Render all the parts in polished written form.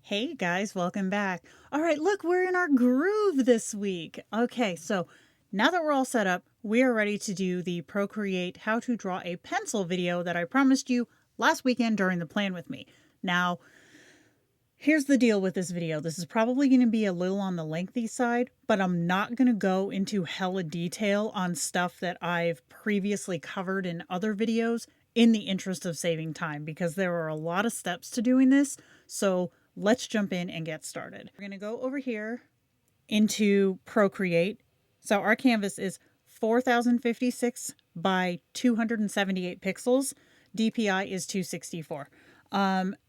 Hey guys, welcome back. All right, look, we're in our groove this week. Okay, so now that we're all set up, we are ready to do the Procreate how to draw a pencil video that I promised you last weekend during the plan with me. Now, here's the deal with this video. This is probably going to be a little on the lengthy side, but I'm not going to go into hella detail on stuff that I've previously covered in other videos in the interest of saving time because there are a lot of steps to doing this. So let's jump in and get started. We're going to go over here into Procreate. So our canvas is 4056 by 278 pixels. DPI is 264.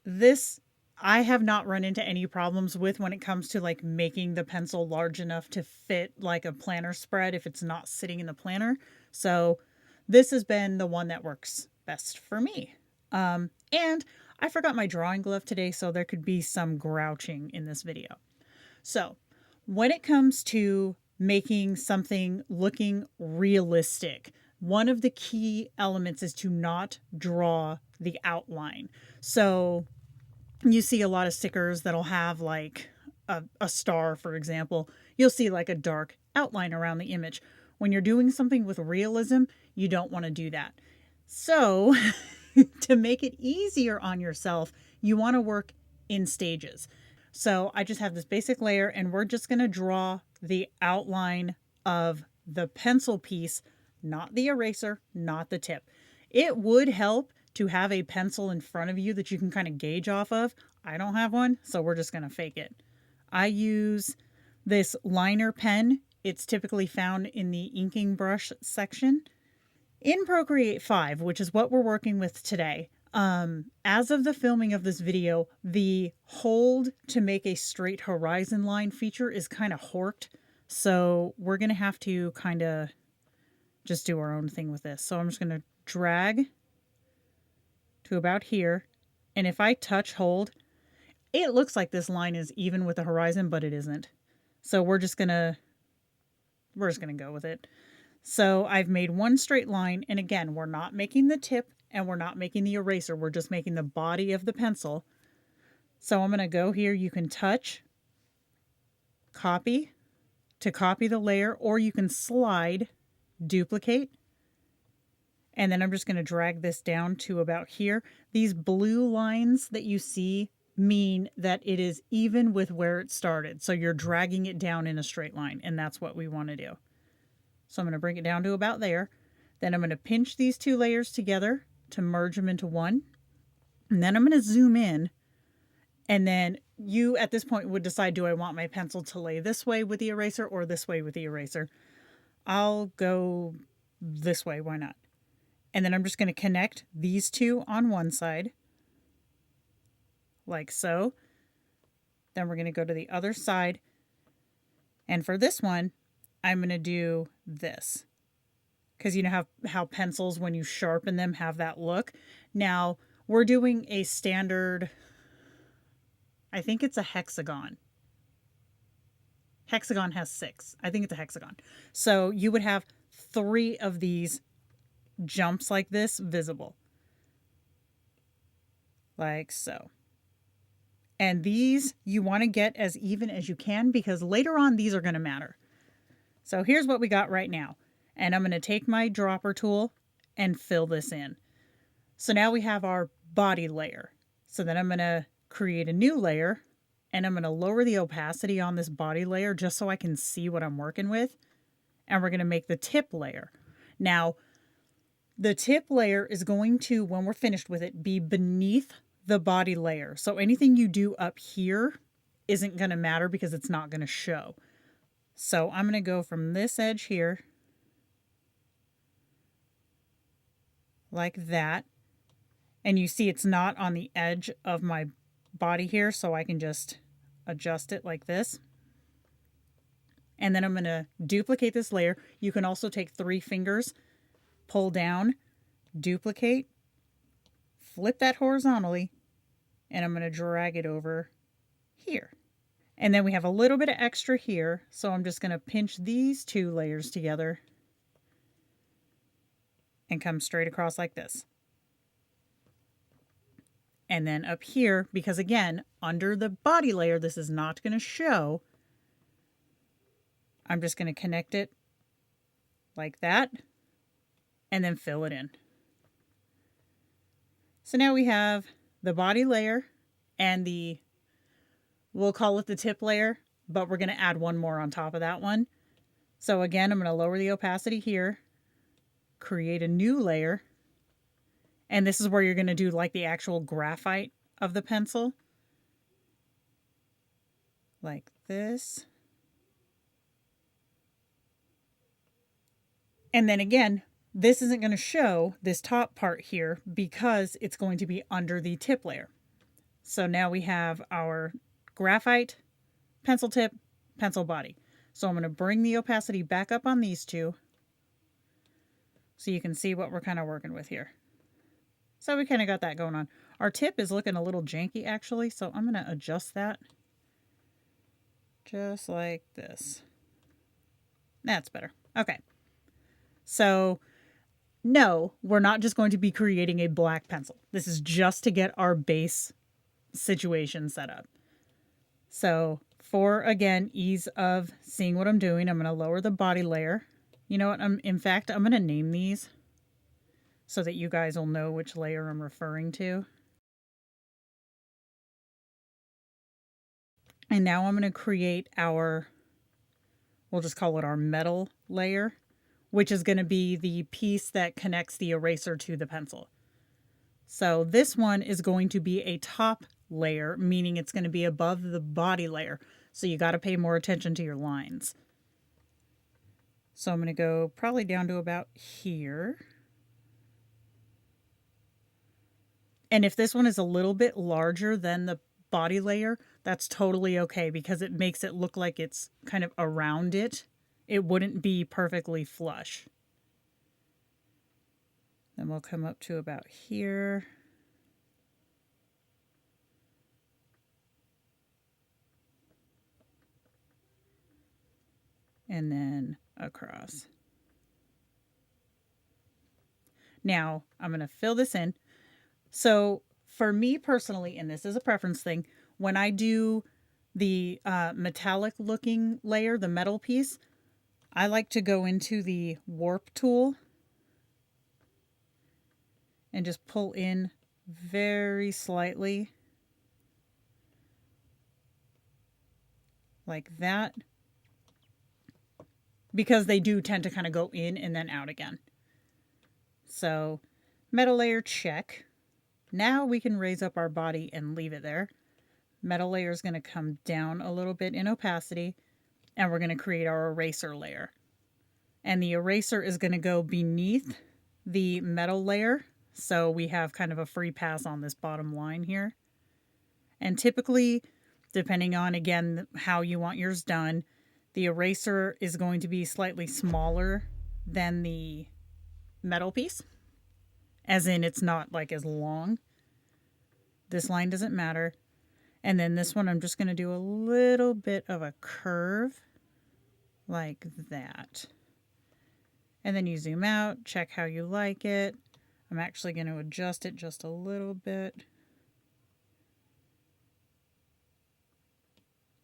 This I have not run into any problems with when it comes to like making the pencil large enough to fit like a planner spread if it's not sitting in the planner. So this has been the one that works best for me. And I forgot my drawing glove today, so there could be some grouching in this video. So when it comes to making something looking realistic, one of the key elements is to not draw the outline. So you see a lot of stickers that'll have like a star, for example. You'll see like a dark outline around the image. When you're doing something with realism, you don't want to do that. So to make it easier on yourself, you want to work in stages. So I just have this basic layer and we're just going to draw the outline of the pencil piece, not the eraser, not the tip. It would help to have a pencil in front of you that you can kind of gauge off of. I don't have one, so we're just going to fake it. I use this liner pen. It's typically found in the inking brush section. In Procreate 5, which is what we're working with today, as of the filming of this video, the hold to make a straight horizon line feature is kind of horked. So we're going to have to kind of just do our own thing with this. So I'm just going to drag to about here. And if I touch hold, it looks like this line is even with the horizon, but it isn't. So we're just going to go with it. So I've made one straight line. And again, we're not making the tip and we're not making the eraser. We're just making the body of the pencil. So I'm going to go here. You can touch, copy to copy the layer, or you can slide, duplicate. And then I'm just going to drag this down to about here. These blue lines that you see mean that it is even with where it started. So you're dragging it down in a straight line, and that's what we want to do. So I'm going to bring it down to about there. Then I'm going to pinch these two layers together to merge them into one. And then I'm going to zoom in. And then you at this point would decide, do I want my pencil to lay this way with the eraser or this way with the eraser? I'll go this way. Why not? And then I'm just going to connect these two on one side, like so. Then we're going to go to the other side. And for this one, I'm going to do this. Because you know how pencils, when you sharpen them, have that look. Now, we're doing a standard, I think it's a hexagon. Hexagon has 6. I think it's a hexagon. So you would have 3 of these jumps like this visible, like so. And these you want to get as even as you can because later on these are going to matter. So here's what we got right now, and I'm going to take my dropper tool and fill this in. So now we have our body layer. So then I'm going to create a new layer and I'm going to lower the opacity on this body layer just so I can see what I'm working with. And we're going to make the tip layer. Now the tip layer is going to, when we're finished with it, be beneath the body layer. So anything you do up here isn't going to matter because it's not going to show. So I'm going to go from this edge here, like that. And you see it's not on the edge of my body here, so I can just adjust it like this. And then I'm going to duplicate this layer. You can also take 3 fingers, pull down, duplicate, flip that horizontally, and I'm going to drag it over here. And then we have a little bit of extra here, so I'm just going to pinch these 2 layers together and come straight across like this. And then up here, because again, under the body layer, this is not going to show. I'm just going to connect it like that and then fill it in. So now we have the body layer and we'll call it the tip layer, but we're going to add one more on top of that one. So again, I'm going to lower the opacity here, create a new layer. And this is where you're going to do like the actual graphite of the pencil. Like this. And then again, this isn't going to show this top part here because it's going to be under the tip layer. So now we have our graphite, pencil tip, pencil body. So I'm going to bring the opacity back up on these two so you can see what we're kind of working with here. So we kind of got that going on. Our tip is looking a little janky actually, so I'm going to adjust that just like this. That's better. Okay. So no, we're not just going to be creating a black pencil. This is just to get our base situation set up. So for, again, ease of seeing what I'm doing, I'm going to lower the body layer. You know what? In fact, I'm going to name these so that you guys will know which layer I'm referring to. And now I'm going to create we'll just call it our metal layer, which is going to be the piece that connects the eraser to the pencil. So this one is going to be a top layer, meaning it's going to be above the body layer. So you got to pay more attention to your lines. So I'm going to go probably down to about here. And if this one is a little bit larger than the body layer, that's totally okay because it makes it look like it's kind of around it. It wouldn't be perfectly flush. Then we'll come up to about here. And then across. Now I'm going to fill this in. So for me personally, and this is a preference thing, when I do the metallic looking layer, the metal piece, I like to go into the warp tool and just pull in very slightly like that, because they do tend to kind of go in and then out again. So metal layer, check. Now we can raise up our body and leave it there. Metal layer is going to come down a little bit in opacity, and we're going to create our eraser layer. And the eraser is going to go beneath the metal layer, so we have kind of a free pass on this bottom line here. And typically, depending on, again, how you want yours done, the eraser is going to be slightly smaller than the metal piece. As in, it's not like as long. This line doesn't matter. And then this one, I'm just going to do a little bit of a curve like that. And then you zoom out, check how you like it. I'm actually going to adjust it just a little bit.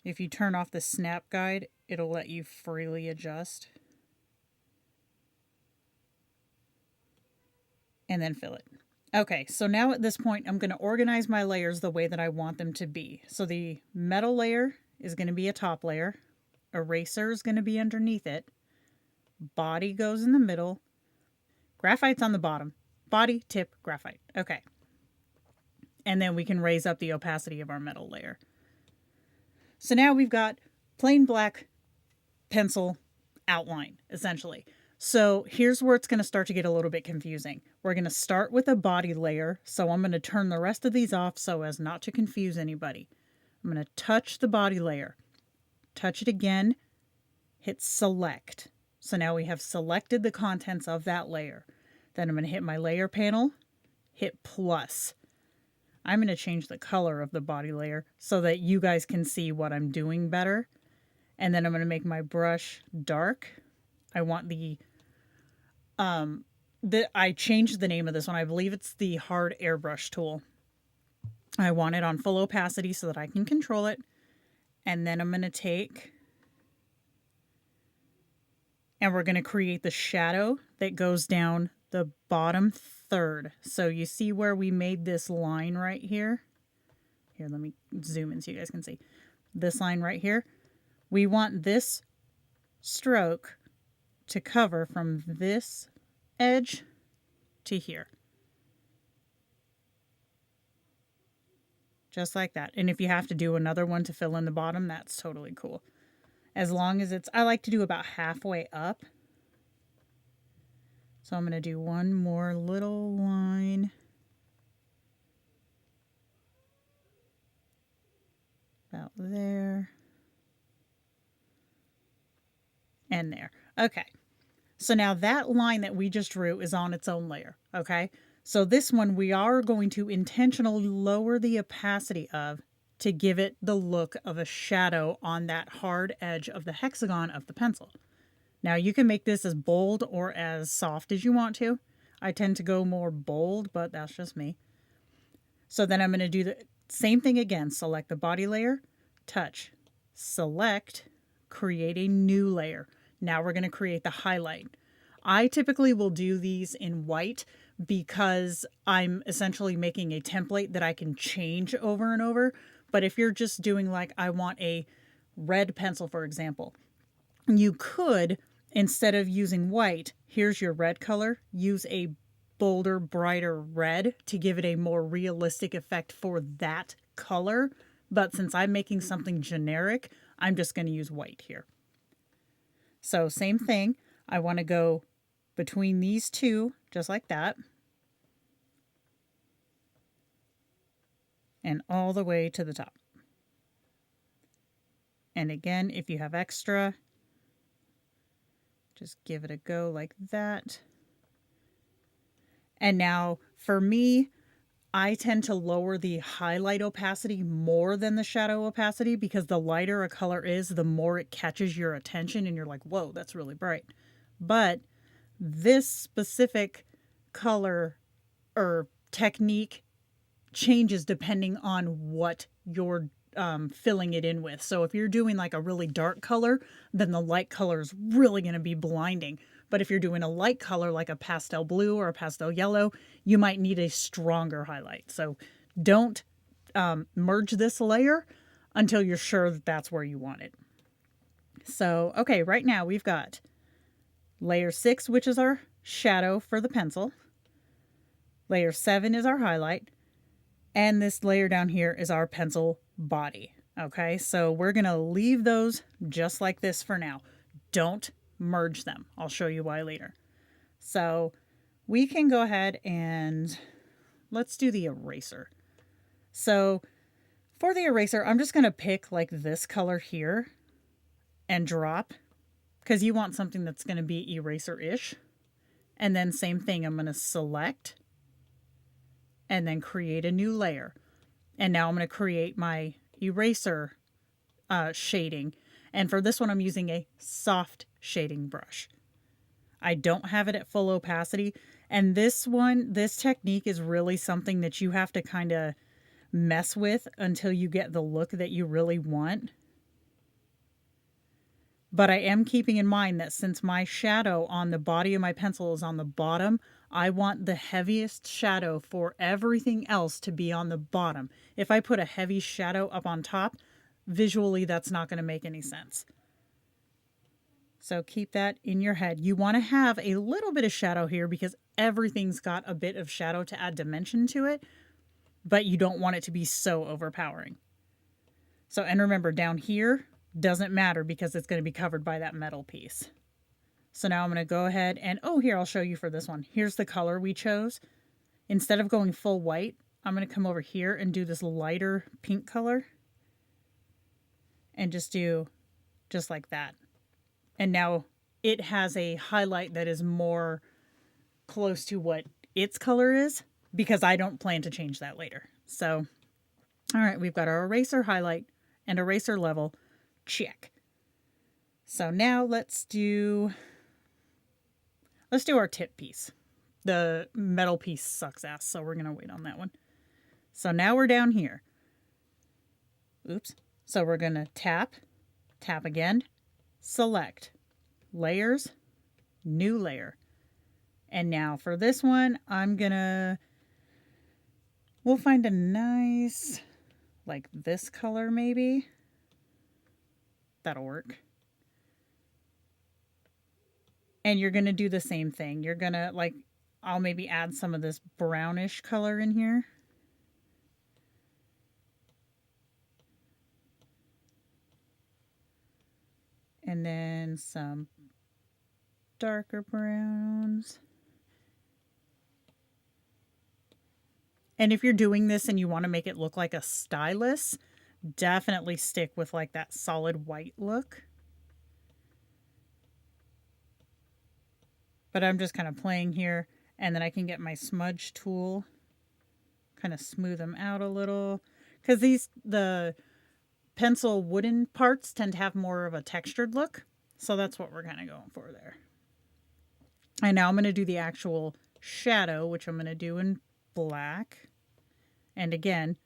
If you turn off the snap guide, it'll let you freely adjust. And then fill it. Okay, so now at this point, I'm going to organize my layers the way that I want them to be. So the metal layer is going to be a top layer. Eraser is going to be underneath it. Body goes in the middle. Graphite's on the bottom. Body, tip, graphite. Okay. And then we can raise up the opacity of our metal layer. So now we've got plain black pencil outline, essentially. So here's where it's going to start to get a little bit confusing. We're going to start with a body layer. So I'm going to turn the rest of these off so as not to confuse anybody. I'm going to touch the body layer. Touch it again. Hit select. So now we have selected the contents of that layer. Then I'm going to hit my layer panel. Hit plus. I'm going to change the color of the body layer so that you guys can see what I'm doing better. And then I'm going to make my brush dark. I want I changed the name of this one. I believe it's the hard airbrush tool. I want it on full opacity so that I can control it. And then I'm going to take, and we're going to create the shadow that goes down the bottom third. So you see where we made this line right here? Here, let me zoom in so you guys can see. This line right here. We want this stroke to cover from this edge to here. Just like that. And if you have to do another one to fill in the bottom, that's totally cool. As long as it's, I like to do about halfway up. So I'm going to do one more little line. About there. And there. Okay. So now that line that we just drew is on its own layer. Okay. So this one we are going to intentionally lower the opacity of to give it the look of a shadow on that hard edge of the hexagon of the pencil. Now you can make this as bold or as soft as you want to. I tend to go more bold, but that's just me. So then I'm going to do the same thing again. Select the body layer, touch, select, create a new layer. Now we're going to create the highlight. I typically will do these in white because I'm essentially making a template that I can change over and over. But if you're just doing like, I want a red pencil, for example, you could, instead of using white, here's your red color, use a bolder, brighter red to give it a more realistic effect for that color. But since I'm making something generic, I'm just going to use white here. So same thing. I want to go between these two, just like that. And all the way to the top. And again, if you have extra, just give it a go like that. And now for me, I tend to lower the highlight opacity more than the shadow opacity because the lighter a color is, the more it catches your attention and you're like, whoa, that's really bright. But this specific color or technique changes depending on what you're filling it in with. So if you're doing like a really dark color, then the light color is really going to be blinding. But if you're doing a light color like a pastel blue or a pastel yellow, you might need a stronger highlight. So don't merge this layer until you're sure that that's where you want it. So, okay, right now we've got layer 6, which is our shadow for the pencil. Layer 7 is our highlight. And this layer down here is our pencil body. Okay, so we're going to leave those just like this for now. Don't merge them. I'll show you why later. So we can go ahead and let's do the eraser. So for the eraser, I'm just going to pick like this color here and drop because you want something that's going to be eraser-ish. And then same thing, I'm going to select and then create a new layer. And now I'm going to create my eraser shading. And for this one, I'm using a soft shading brush. I don't have it at full opacity. And this technique is really something that you have to kind of mess with until you get the look that you really want. But I am keeping in mind that since my shadow on the body of my pencil is on the bottom, I want the heaviest shadow for everything else to be on the bottom. If I put a heavy shadow up on top, visually that's not going to make any sense. So keep that in your head. You want to have a little bit of shadow here because everything's got a bit of shadow to add dimension to it, but you don't want it to be so overpowering. So, and remember down here doesn't matter because it's going to be covered by that metal piece. So now I'm going to go ahead and, oh, here, I'll show you for this one. Here's the color we chose. Instead of going full white, I'm going to come over here and do this lighter pink color. And just do just like that. And now it has a highlight that is more close to what its color is because I don't plan to change that later. So, all right, we've got our eraser highlight and eraser level. Check. So now let's do our tip piece. The metal piece sucks ass, so we're going to wait on that one. So now we're down here. Oops. So we're going to tap again, select, layers, new layer. And now for this one, we'll find a nice, like this color maybe. That'll work. And you're going to do the same thing. You're going to I'll maybe add some of this brownish color in here. And then some darker browns. And if you're doing this and you want to make it look like a stylus, definitely stick with like that solid white look. But I'm just kind of playing here, and then I can get my smudge tool, kind of smooth them out a little. Because the pencil wooden parts tend to have more of a textured look. So that's what we're kind of going for there. And now I'm going to do the actual shadow, which I'm going to do in black. And again,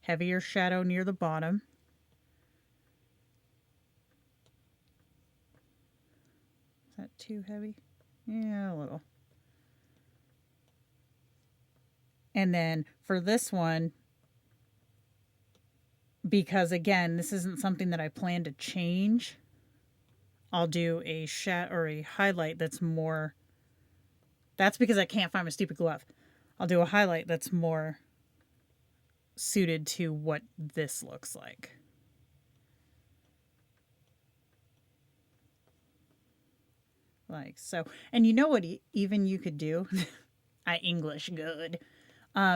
heavier shadow near the bottom. Is that too heavy? Yeah, a little. And then for this one, because again, this isn't something that I plan to change, I'll do a highlight that's more, that's because I can't find my stupid glove. I'll do a highlight that's more suited to what this looks like. Like so. And you know what even you could do? I English good.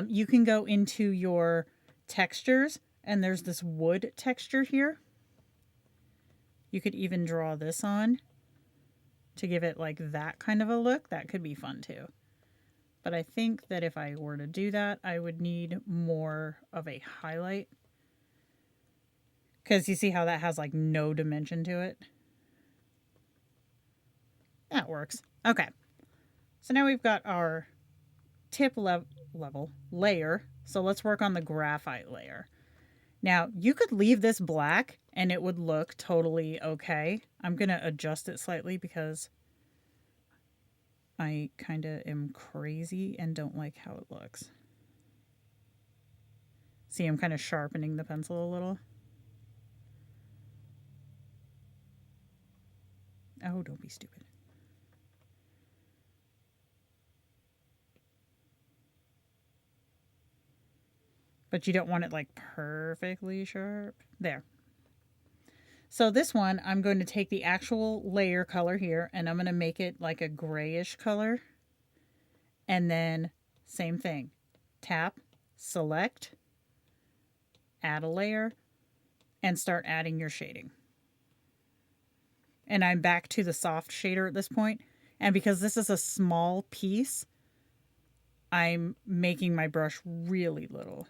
You can go into your textures, and there's this wood texture here. You could even draw this on to give it like that kind of a look. That could be fun too. But I think that if I were to do that, I would need more of a highlight. Because you see how that has like no dimension to it? That works. Okay. So now we've got our tip level layer. So let's work on the graphite layer. Now, you could leave this black and it would look totally okay. I'm going to adjust it slightly because I kind of am crazy and don't like how it looks. See, I'm kind of sharpening the pencil a little. Oh, don't be stupid. But you don't want it like perfectly sharp. There. So this one, I'm going to take the actual layer color here and I'm going to make it like a grayish color. And then same thing. Tap, select, add a layer, and start adding your shading. And I'm back to the soft shader at this point. And because this is a small piece, I'm making my brush really little.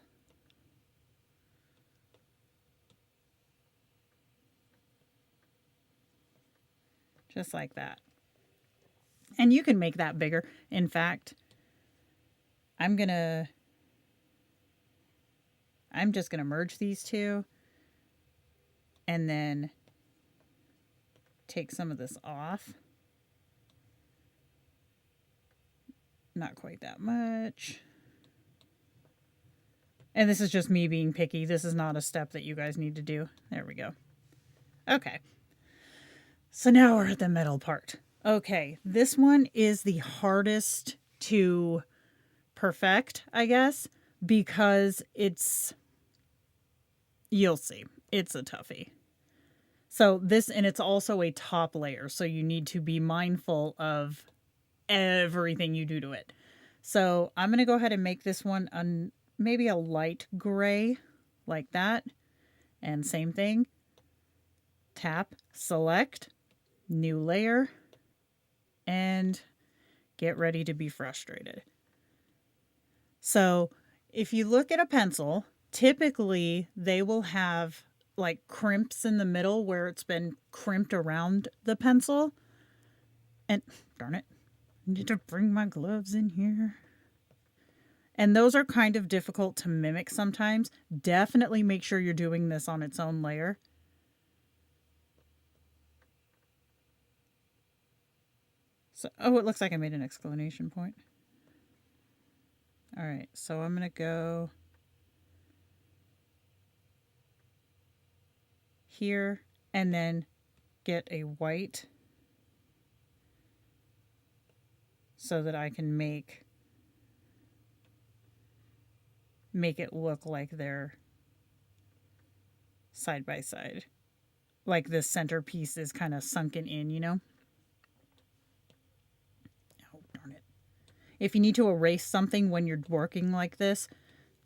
Just like that. And you can make that bigger. In fact, I'm just going to merge these two and then take some of this off. Not quite that much. And this is just me being picky. This is not a step that you guys need to do. There we go. Okay. So now we're at the middle part. Okay, this one is the hardest to perfect, I guess, because you'll see, it's a toughie. So and it's also a top layer, so you need to be mindful of everything you do to it. So I'm going to go ahead and make this one maybe a light gray, like that. And same thing. Tap, select, new layer, and get ready to be frustrated. So if you look at a pencil, typically they will have like crimps in the middle where it's been crimped around the pencil. And darn it, I need to bring my gloves in here. And those are kind of difficult to mimic sometimes. Definitely make sure you're doing this on its own layer. So, oh, it looks like I made an exclamation point. All right, so I'm going to go here and then get a white so that I can make it look like they're side by side. Like this centerpiece is kind of sunken in, you know? Oh, darn it. If you need to erase something when you're working like this,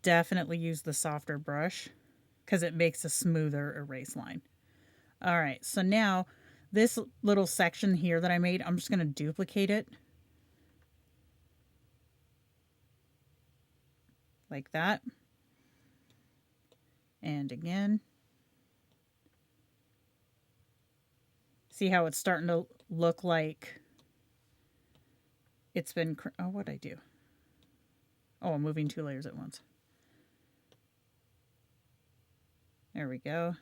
definitely use the softer brush because it makes a smoother erase line. All right, so now this little section here that I made, I'm just going to duplicate it like that. And again. See how it's starting to look like it's been... Oh, what'd I do? Oh, I'm moving 2 layers at once. There we go.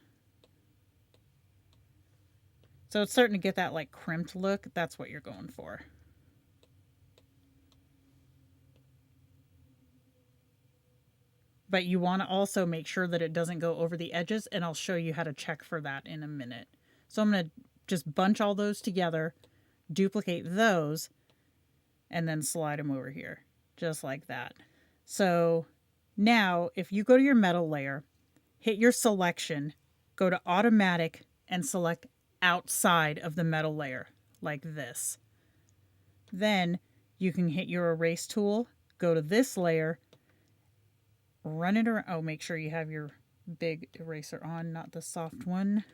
So it's starting to get that like crimped look. That's what you're going for. But you want to also make sure that it doesn't go over the edges, and I'll show you how to check for that in a minute. So I'm going to just bunch all those together, duplicate those, and then slide them over here, just like that. So now if you go to your metal layer, hit your selection, go to automatic, and select outside of the metal layer, like this. Then you can hit your erase tool, go to this layer, run it around. Oh, make sure you have your big eraser on, not the soft one.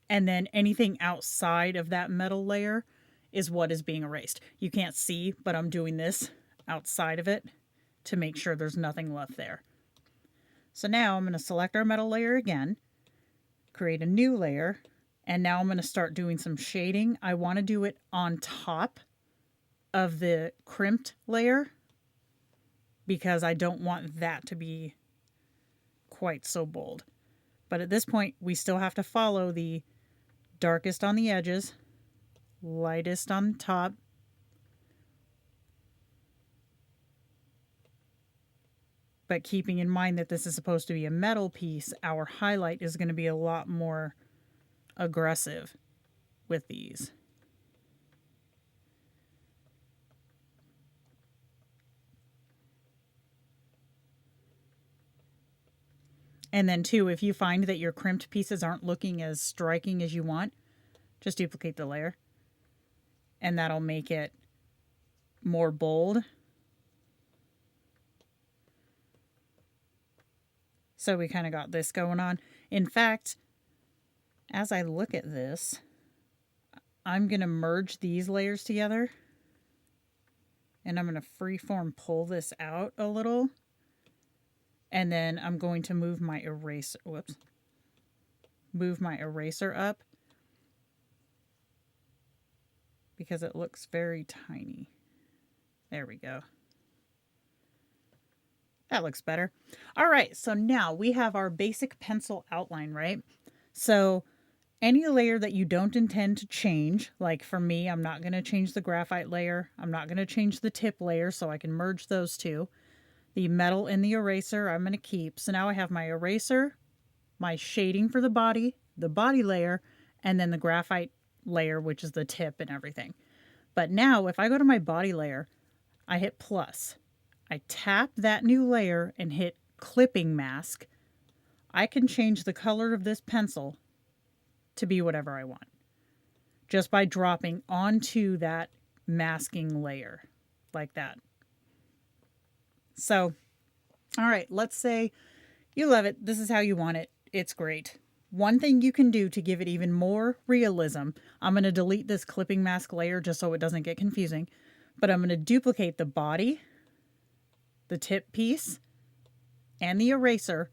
And then anything outside of that metal layer is what is being erased. You can't see, but I'm doing this outside of it to make sure there's nothing left there. So now I'm going to select our metal layer again, create a new layer, and now I'm going to start doing some shading. I want to do it on top of the crimped layer because I don't want that to be quite so bold. But at this point, we still have to follow the darkest on the edges, lightest on top, but keeping in mind that this is supposed to be a metal piece, our highlight is going to be a lot more aggressive with these. And then too, if you find that your crimped pieces aren't looking as striking as you want, just duplicate the layer and that'll make it more bold. So we kind of got this going on. In fact, as I look at this, I'm going to merge these layers together and I'm going to freeform pull this out a little. And then I'm going to move my eraser, move my eraser up because it looks very tiny. There we go. That looks better. All right, so now we have our basic pencil outline, right? So any layer that you don't intend to change, like for me, I'm not going to change the graphite layer. I'm not going to change the tip layer, so I can merge those two. The metal and the eraser I'm going to keep. So now I have my eraser, my shading for the body layer, and then the graphite layer, which is the tip and everything. But now if I go to my body layer, I hit plus. I tap that new layer and hit clipping mask. I can change the color of this pencil to be whatever I want just by dropping onto that masking layer like that. So, all right, let's say you love it. This is how you want it. It's great. One thing you can do to give it even more realism, I'm going to delete this clipping mask layer just so it doesn't get confusing, but I'm going to duplicate the body, the tip piece, and the eraser,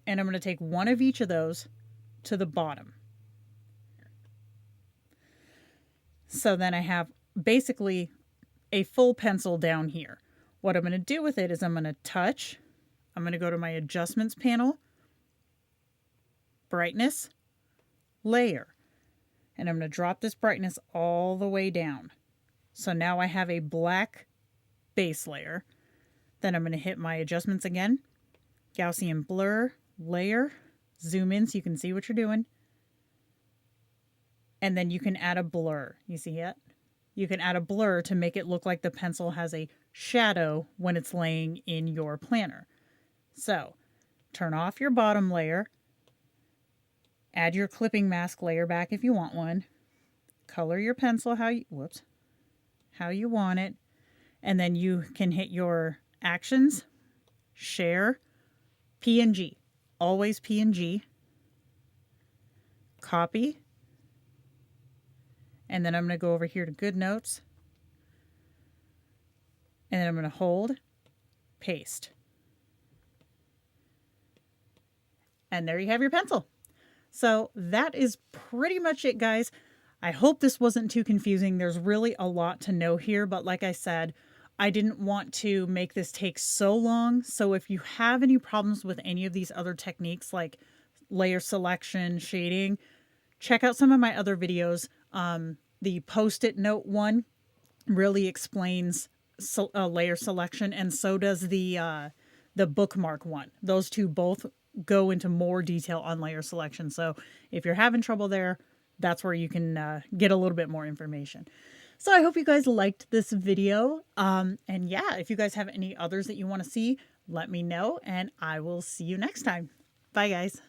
and I'm going to take one of each of those to the bottom. So then I have basically a full pencil down here. What I'm going to do with it is I'm going to touch. I'm going to go to my adjustments panel, brightness, layer. And I'm going to drop this brightness all the way down. So now I have a black base layer. Then I'm going to hit my adjustments again. Gaussian blur, layer, zoom in so you can see what you're doing. And then you can add a blur. You see it? You can add a blur to make it look like the pencil has a shadow when it's laying in your planner. So turn off your bottom layer. Add your clipping mask layer back if you want one. Color your pencil how you want it. And then you can hit your actions, share, PNG, always PNG, copy, and then I'm going to go over here to Good Notes, and then I'm going to hold, paste. And there you have your pencil. So that is pretty much it, guys. I hope this wasn't too confusing. There's really a lot to know here, but like I said, I didn't want to make this take so long. So if you have any problems with any of these other techniques like layer selection, shading, check out some of my other videos. The Post-it note one really explains layer selection, and so does the bookmark one. Those two both go into more detail on layer selection. So if you're having trouble there, that's where you can get a little bit more information. So I hope you guys liked this video. And yeah, if you guys have any others that you want to see, let me know, and I will see you next time. Bye, guys.